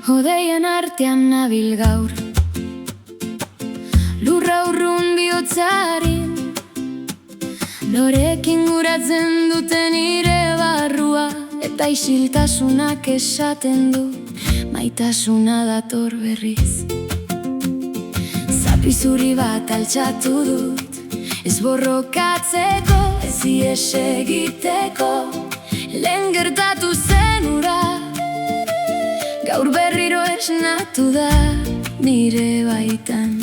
Hodeien artean nabil gaur, lurra urrun bihotzarin, norekin guratzen duten nire barrua, eta isiltasunak esaten du, maitasuna dator berriz. Zapi zuri bat altxatu dut, ez borrokatzeko, ez ihes egiteko, lehen gertatu zen ura. Gaur berriro esnatu da nire baitan.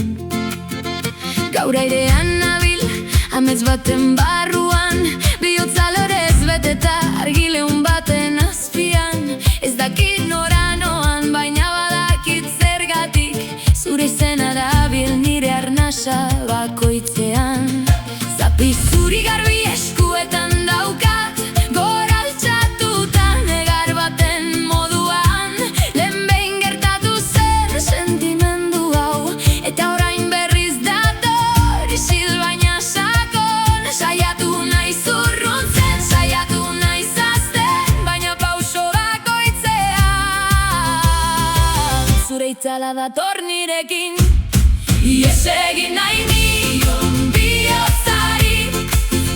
Gaur airean nabil, amets baten barruan, bihotza lorez beteta argileun baten azpian. Ez dakit nora noan, baina badakit zergatik, zure izena dabil nire arnasa bakoitzean. Zapi zuri garbi eskuetan daukat, gora altxatuta negar baten moduan. Lehen behin gertatu zen sentimendu hau, eta orain berriz dator isil baina sakon. Saiatu naiz urruntzen, saiatu naiz hazten, baina pauso bakoitzean. Zure itzala dator nirekin, ihes egin nahi nion bihotzari,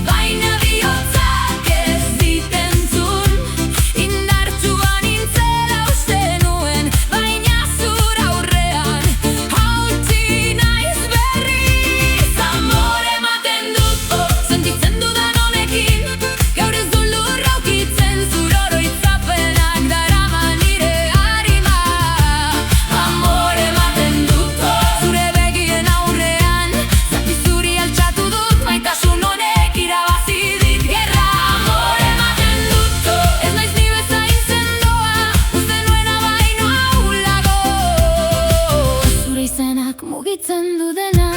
baina bihotzak ez dit entzun. Indartsua nintzela uste nuen, baina zur aurrean hautsi naiz berriz. Amore ematen dut, sentitzen dudan honekin, gaur ez du lurra ukitzen, zur oroitzapenak darama nire harima. Amore ematen dut, zure begien aurrean, zapi zuri altxatu dut, maitasun honek irabazi dit gerra. Amore ematen dut, ez naiz ni bezain sendoa, uste nuena baino ahulago, zure izenak mugitzen du dena.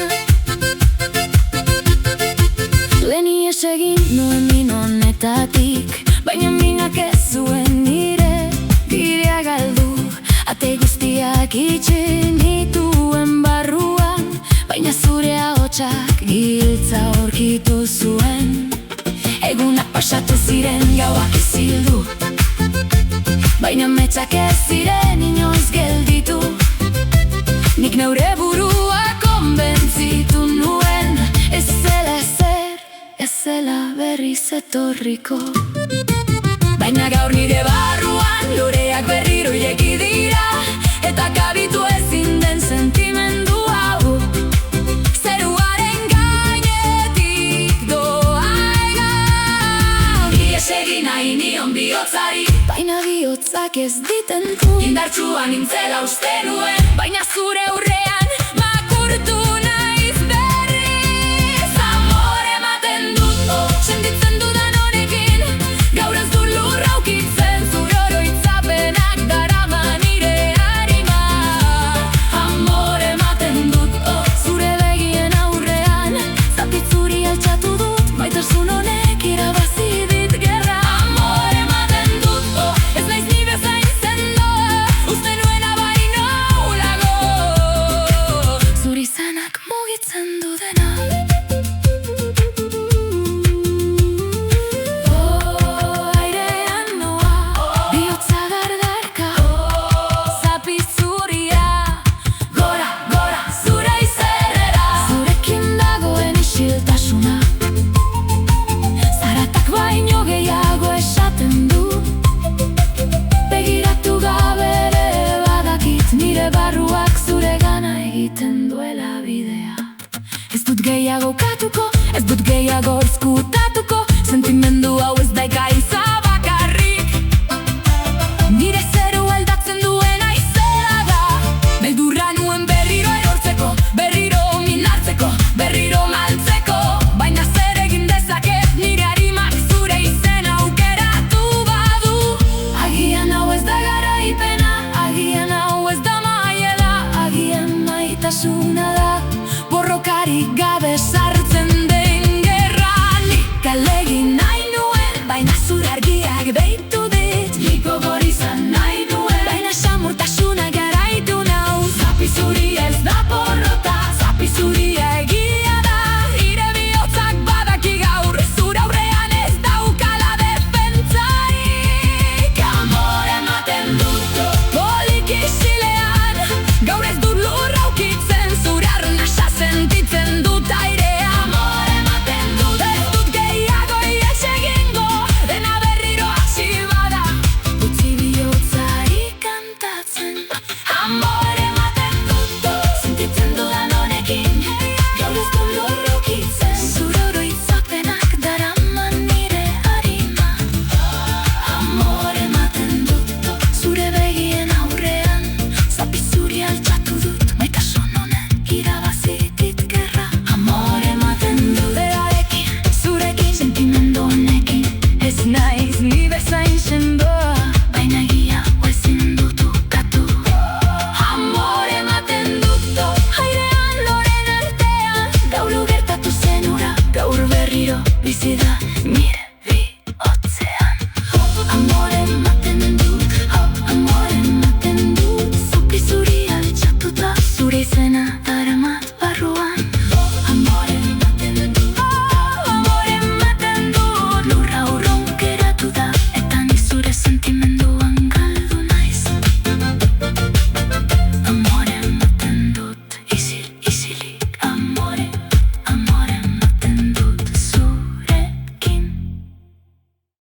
Lehen ihes egin nuen min honetatik, baina minak ez zuen nire birea galdu. Ate guztiak itxi nituen barruan, baina zure ahotsak giltza aurkitu zuen. Egunak pasatu ziren, gauak izildu, baina metxak ez ziren inoiz gelditu. Nik neure burua konbentzitu nuen, ez zela ezer, ez zela berriz etorriko. Baina gaur nire barruan loreak berriro ireki dira, eta kabitu ezin den sentimendu hau. Zeruaren gainetik doa egan, ihes egin nahi nion bihotzari, baina bihotzak ez diten du. Indartsua nintzela uste nuen, baina zure aurrean makurtu naiz berriz. Amore ematen dut, sentitzen dudan honekin, gaur ez du lurra ukitzen, zur oroitzapenak darama nire harima. Amore ematen dut, zure begien aurrean, zapi zuri altxatu dut, maitasun honek irabazi dit gerra. Amore ematen dut, ez naiz ni bezain sendoa, uste nuena baino ahulago, zure izenak mugitzen du dena. Airean noa, bihotza dardarka, zapi zuria, gora, gora, zure izenera. Zurekin dagoen isiltasuna, zaratak baino gehiago esaten du. Begiratu gabe ere badakit, nire barruak zure gana egiten duela bidea. Ez dut gehiago katuko, ez dut gehiago izkutatuko, sentimendu hau ez da ekaitza bakarrik. Nire zeru aldatzen duen aizela da, beldurra nuen berriro erortzeko, berriro minartzeko, berriro maltzeko. Baina zer egin dezaket, nire harimak zure izena aukeratu badu. Agian hau ez da garaipena, agian hau ez da maiela, agian maitasuna da, borrokarik gabe sartzen den gerra. Nik bizi da nire.